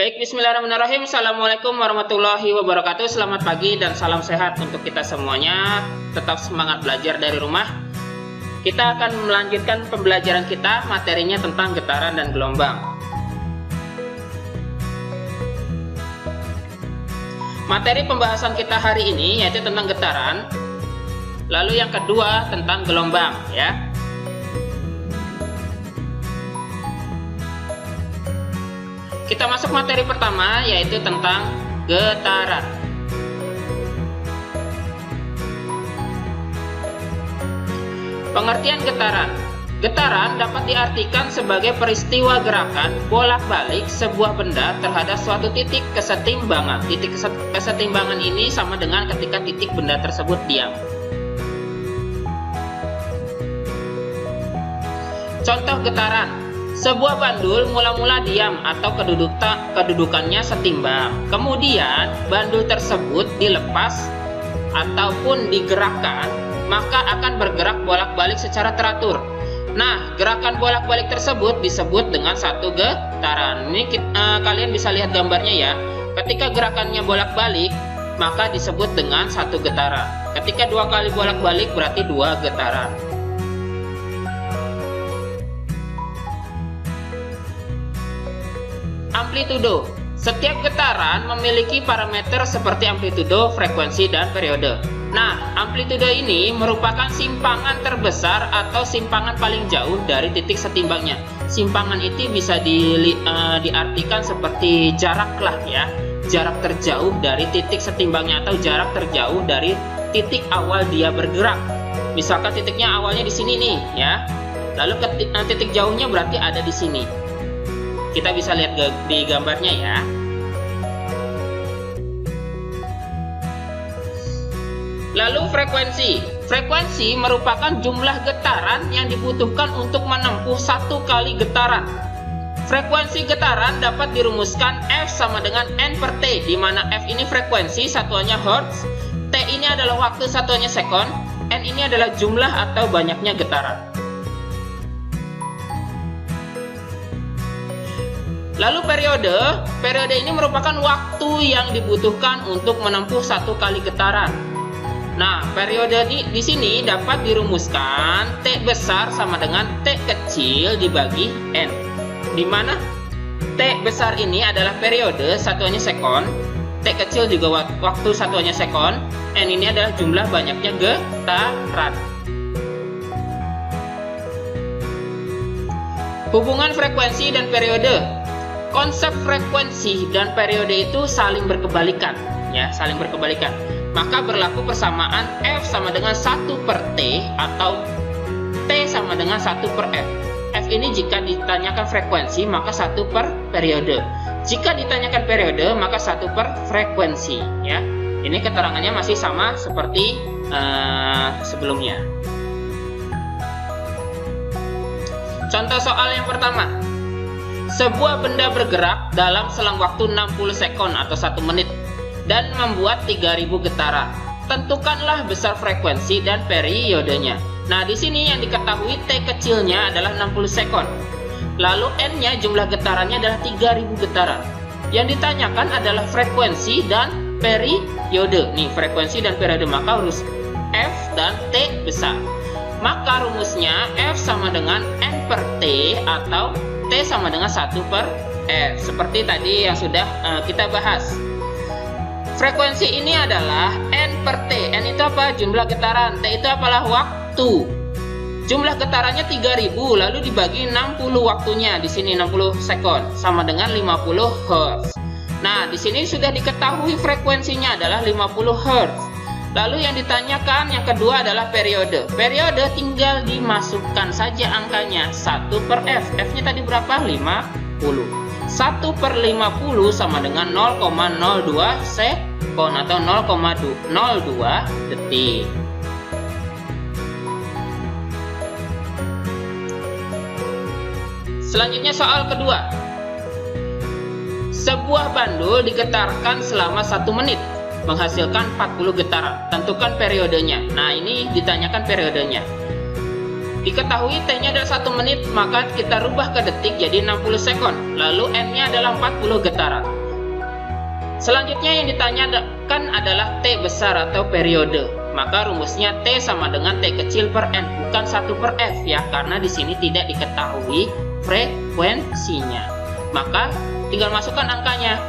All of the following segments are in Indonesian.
Baik, bismillahirrahmanirrahim. Assalamualaikum warahmatullahi wabarakatuh. Selamat pagi dan salam sehat untuk kita semuanya. Tetap semangat belajar dari rumah. Kita akan melanjutkan pembelajaran kita, materinya tentang getaran dan gelombang. Materi pembahasan kita hari ini yaitu tentang getaran. Lalu yang kedua tentang gelombang, ya. Kita masuk materi pertama yaitu tentang getaran. Pengertian getaran. Getaran dapat diartikan sebagai peristiwa gerakan bolak-balik sebuah benda terhadap suatu titik kesetimbangan. Titik kesetimbangan ini sama dengan ketika titik benda tersebut diam. Contoh getaran. Sebuah bandul mula-mula diam atau kedudukannya setimbang. Kemudian bandul tersebut dilepas ataupun digerakkan, maka akan bergerak bolak-balik secara teratur. Nah, gerakan bolak-balik tersebut disebut dengan satu getaran. Ini kalian bisa lihat gambarnya ya. Ketika gerakannya bolak-balik, maka disebut dengan satu getaran. Ketika dua kali bolak-balik berarti dua getaran. Amplitudo. Setiap getaran memiliki parameter seperti amplitudo, frekuensi, dan periode. Nah, amplitudo ini merupakan simpangan terbesar atau simpangan paling jauh dari titik setimbangnya. Simpangan itu bisa diartikan seperti jarak lah ya. Jarak terjauh dari titik setimbangnya atau jarak terjauh dari titik awal dia bergerak. Misalkan titiknya awalnya di sini nih ya. Lalu titik jauhnya berarti ada di sini. Kita bisa lihat di gambarnya ya. Lalu frekuensi. Frekuensi merupakan jumlah getaran yang dibutuhkan untuk menempuh satu kali getaran. Frekuensi getaran dapat dirumuskan F sama dengan N per T, di mana F ini frekuensi, satuannya Hertz, T ini adalah waktu, satuannya sekon, N ini adalah jumlah atau banyaknya getaran. Lalu periode. Periode ini merupakan waktu yang dibutuhkan untuk menempuh satu kali getaran. Nah, periode di sini dapat dirumuskan T besar sama dengan T kecil dibagi N. Di mana T besar ini adalah periode, satuannya sekon. T kecil juga waktu, satuannya sekon. N ini adalah jumlah banyaknya getaran. Hubungan frekuensi dan periode. Konsep frekuensi dan periode itu saling berkebalikan, ya, saling berkebalikan. Maka berlaku persamaan F sama dengan 1 per T atau T sama dengan 1 per F. F ini jika ditanyakan frekuensi maka 1 per periode. Jika ditanyakan periode maka 1 per frekuensi, ya. Ini keterangannya masih sama seperti sebelumnya. Contoh soal yang pertama. Sebuah benda bergerak dalam selang waktu 60 sekon atau 1 menit dan membuat 3000 getaran. Tentukanlah besar frekuensi dan periodenya. Nah, di sini yang diketahui T kecilnya adalah 60 sekon. Lalu N-nya jumlah getarannya adalah 3000 getaran. Yang ditanyakan adalah frekuensi dan periode. Nih, frekuensi dan periode, maka harus F dan T besar. Maka rumusnya F sama dengan N per T atau T sama dengan 1 per F. Seperti tadi yang sudah kita bahas. Frekuensi ini adalah N per T. N itu apa? Jumlah getaran. T itu apalah? Waktu. Jumlah getarannya 3000 lalu dibagi 60 waktunya. Di sini 60 sekon sama dengan 50 Hz. Nah, di sini sudah diketahui frekuensinya adalah 50 Hz. Lalu yang ditanyakan yang kedua adalah periode. Periode tinggal dimasukkan saja angkanya 1 per F. F-nya tadi berapa? 50. 1 per 50 sama dengan 0,02 sekon atau 0,02 detik. Selanjutnya soal kedua. Sebuah bandul digetarkan selama 1 menit. Menghasilkan 40 getaran. Tentukan periodenya. Nah, ini ditanyakan periodenya. Diketahui T-nya adalah 1 menit, maka kita rubah ke detik jadi 60 sekon. Lalu N-nya adalah 40 getaran. Selanjutnya yang ditanyakan adalah T besar atau periode. Maka rumusnya T sama dengan T kecil per N, bukan 1 per F ya, karena di sini tidak diketahui frekuensinya. Maka tinggal masukkan angkanya.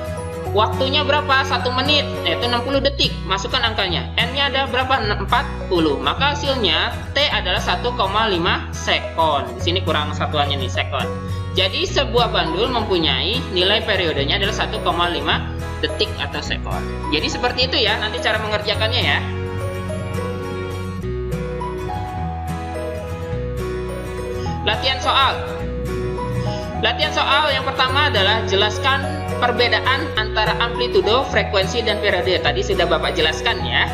Waktunya berapa? 1 menit, yaitu 60 detik. Masukkan angkanya. N-nya ada berapa? 40. Maka hasilnya T adalah 1,5 sekon. Di sini kurang satuannya nih, sekon. Jadi sebuah bandul mempunyai nilai periodenya adalah 1,5 detik atau sekon. Jadi seperti itu ya, nanti cara mengerjakannya ya. Latihan soal. Latihan soal yang pertama adalah jelaskan perbedaan antara amplitudo, frekuensi, dan periode. Tadi sudah Bapak jelaskan ya.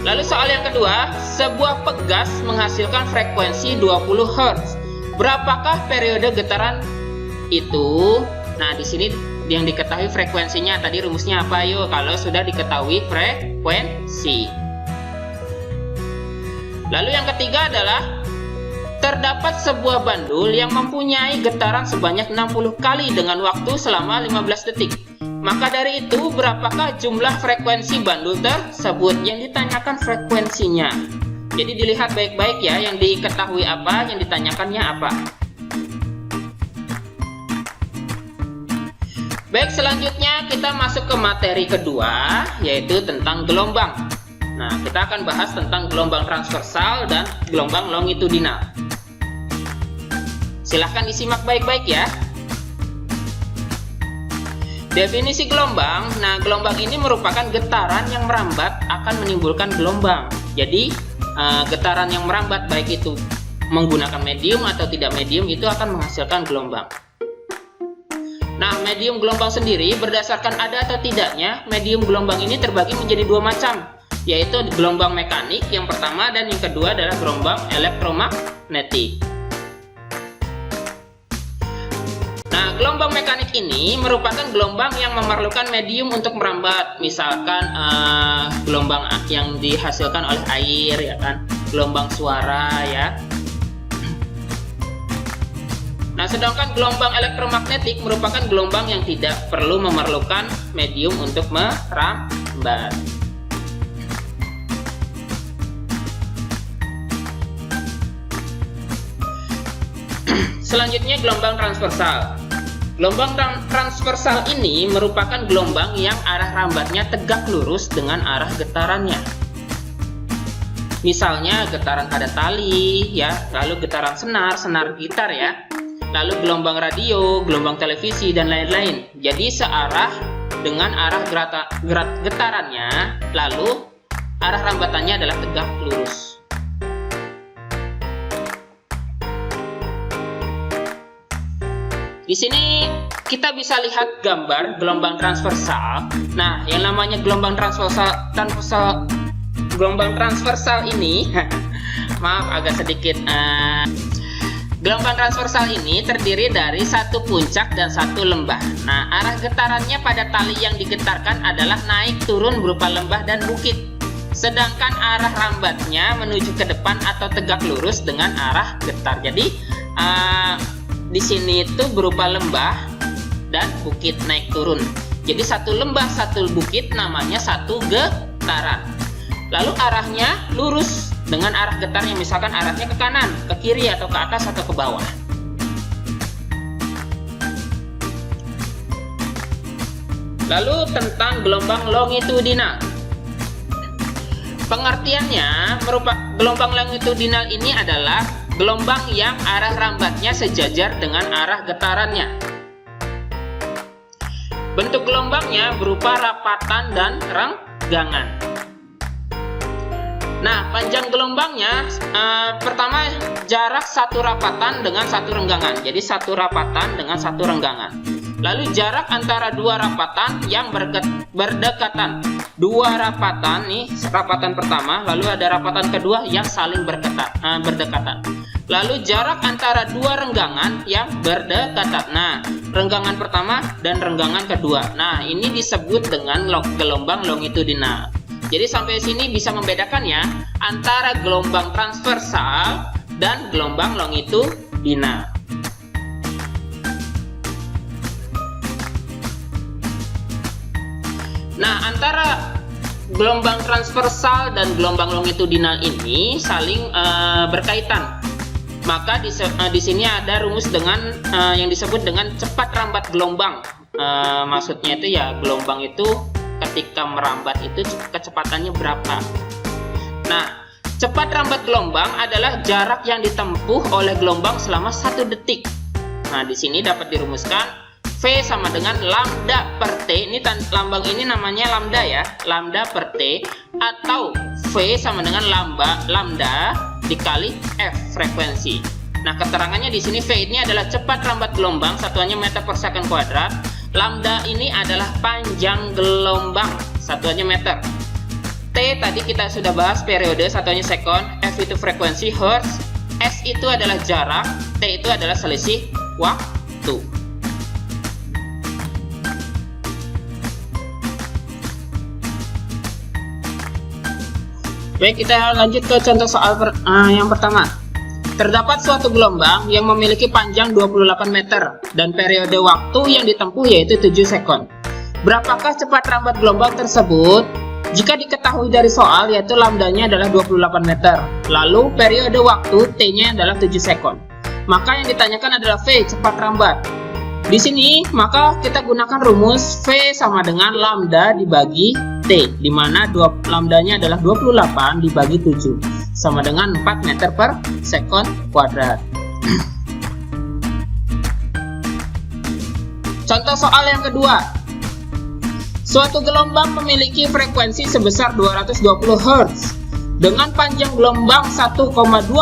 Lalu soal yang kedua, sebuah pegas menghasilkan frekuensi 20 Hz. Berapakah periode getaran itu? Nah, di sini yang diketahui frekuensinya. Tadi rumusnya apa? Yuk, kalau sudah diketahui frekuensi. Lalu yang ketiga adalah terdapat sebuah bandul yang mempunyai getaran sebanyak 60 kali dengan waktu selama 15 detik. Maka dari itu, berapakah jumlah frekuensi bandul tersebut? Yang ditanyakan frekuensinya. Jadi dilihat baik-baik ya, yang diketahui apa, yang ditanyakannya apa. Baik, selanjutnya kita masuk ke materi kedua, yaitu tentang gelombang. Nah, kita akan bahas tentang gelombang transversal dan gelombang longitudinal. Silahkan disimak baik-baik ya. Definisi gelombang. Nah, gelombang ini merupakan getaran yang merambat akan menimbulkan gelombang. Jadi, getaran yang merambat baik itu menggunakan medium atau tidak medium itu akan menghasilkan gelombang. Nah, medium gelombang sendiri berdasarkan ada atau tidaknya medium gelombang ini terbagi menjadi dua macam, yaitu gelombang mekanik yang pertama dan yang kedua adalah gelombang elektromagnetik. Nah, gelombang mekanik ini merupakan gelombang yang memerlukan medium untuk merambat. Misalkan gelombang yang dihasilkan oleh air, ya kan, gelombang suara, ya. Nah, sedangkan gelombang elektromagnetik merupakan gelombang yang tidak perlu memerlukan medium untuk merambat. Selanjutnya gelombang transversal. Gelombang transversal ini merupakan gelombang yang arah rambatnya tegak lurus dengan arah getarannya. Misalnya getaran pada tali ya, lalu getaran senar gitar ya, lalu gelombang radio, gelombang televisi dan lain-lain. Jadi searah dengan arah getarannya, lalu arah rambatannya adalah tegak lurus. Di sini kita bisa lihat gambar gelombang transversal. Nah, yang namanya gelombang transversal ini, maaf agak sedikit. Gelombang transversal ini terdiri dari satu puncak dan satu lembah. Nah, arah getarannya pada tali yang digetarkan adalah naik turun berupa lembah dan bukit. Sedangkan arah rambatnya menuju ke depan atau tegak lurus dengan arah getar. Jadi di sini itu berupa lembah dan bukit naik turun. Jadi satu lembah satu bukit namanya satu getaran. Lalu arahnya lurus dengan arah getarnya, misalkan arahnya ke kanan, ke kiri, atau ke atas atau ke bawah. Lalu tentang gelombang longitudinal. Pengertiannya, gelombang longitudinal ini adalah gelombang yang arah rambatnya sejajar dengan arah getarannya. Bentuk gelombangnya berupa rapatan dan renggangan. Nah, panjang gelombangnya pertama jarak satu rapatan dengan satu renggangan. Jadi satu rapatan dengan satu renggangan. Lalu jarak antara dua rapatan yang berdekatan. Dua rapatan nih, rapatan pertama, lalu ada rapatan kedua yang saling berdekatan. Lalu jarak antara dua renggangan yang berdekatan. Nah, renggangan pertama dan renggangan kedua. Nah, ini disebut dengan gelombang longitudinal. Jadi sampai sini bisa membedakan ya antara gelombang transversal dan gelombang longitudinal. Antara gelombang transversal dan gelombang longitudinal ini saling berkaitan. Maka di sini ada rumus dengan yang disebut dengan cepat rambat gelombang. Maksudnya itu ya, gelombang itu ketika merambat itu kecepatannya berapa. Nah, cepat rambat gelombang adalah jarak yang ditempuh oleh gelombang selama 1 detik. Nah, di sini dapat dirumuskan V sama dengan lambda per T. Ini lambang ini namanya lambda ya, lambda per T, atau V sama dengan lambda dikali F frekuensi. Nah, keterangannya di sini V ini adalah cepat rambat gelombang, satuannya meter per second kuadrat. Lambda ini adalah panjang gelombang, satuannya meter. T tadi kita sudah bahas periode, satuannya second. F itu frekuensi hertz. S itu adalah jarak. T itu adalah selisih waktu. Baik, kita lanjut ke contoh soal yang pertama. Terdapat suatu gelombang yang memiliki panjang 28 meter dan periode waktu yang ditempuh yaitu 7 sekon. Berapakah cepat rambat gelombang tersebut? Jika diketahui dari soal, yaitu lambdanya adalah 28 meter, lalu periode waktu T-nya adalah 7 sekon. Maka yang ditanyakan adalah V, cepat rambat. Di sini, maka kita gunakan rumus V sama dengan lambda dibagi T, di mana lambdanya adalah 28 dibagi 7, sama dengan 4 meter per second kuadrat. Contoh soal yang kedua. Suatu gelombang memiliki frekuensi sebesar 220 Hz. Dengan panjang gelombang 1,2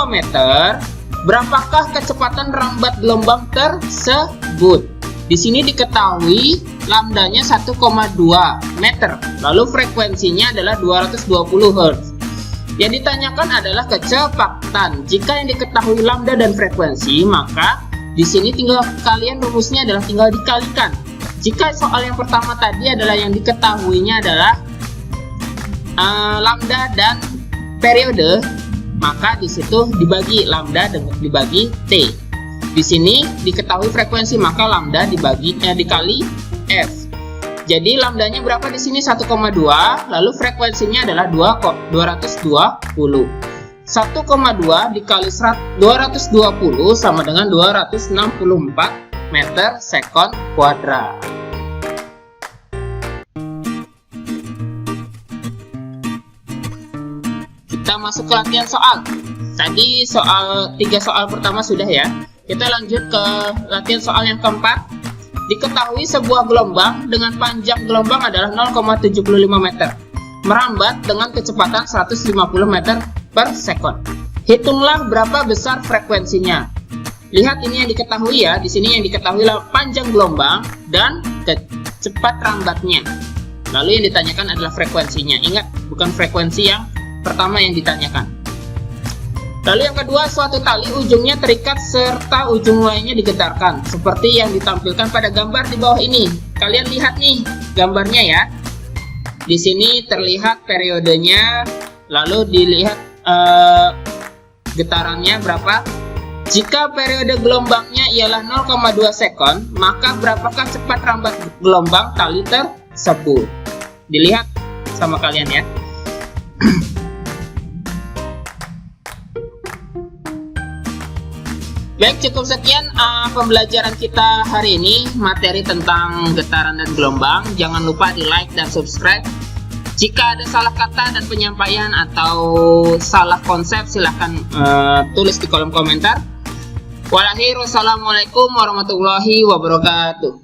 meter, berapakah kecepatan rambat gelombang tersebut? Di sini diketahui lambdanya 1,2 meter, lalu frekuensinya adalah 220 Hz. Yang ditanyakan adalah kecepatan. Jika yang diketahui lambda dan frekuensi, maka di sini tinggal kalian rumusnya adalah tinggal dikalikan. Jika soal yang pertama tadi adalah yang diketahuinya adalah lambda dan periode, maka di situ dibagi lambda dan dibagi T. Di sini diketahui frekuensi, maka lambda dikali F. Jadi lambdanya berapa di sini? 1,2, lalu frekuensinya adalah 220. 1,2 dikali 220 sama dengan 264 meter second kuadrat. Kita masuk ke latihan soal. Tadi 3 soal pertama sudah ya. Kita lanjut ke latihan soal yang keempat. Diketahui sebuah gelombang dengan panjang gelombang adalah 0,75 meter, merambat dengan kecepatan 150 meter per second. Hitunglah berapa besar frekuensinya. Lihat ini yang diketahui ya. Di sini yang diketahui panjang gelombang dan cepat rambatnya. Lalu yang ditanyakan adalah frekuensinya. Ingat, bukan frekuensi yang pertama yang ditanyakan. Lalu yang kedua, suatu tali ujungnya terikat serta ujung lainnya digetarkan, seperti yang ditampilkan pada gambar di bawah ini. Kalian lihat nih gambarnya ya. Di sini terlihat periodenya, lalu dilihat getarannya berapa. Jika periode gelombangnya ialah 0,2 sekon, maka berapakah cepat rambat gelombang tali tersebut? Dilihat sama kalian ya. Baik, cukup sekian pembelajaran kita hari ini, materi tentang getaran dan gelombang. Jangan lupa di like dan subscribe. Jika ada salah kata dan penyampaian atau salah konsep, silahkan tulis di kolom komentar. Wassalamualaikum warahmatullahi wabarakatuh.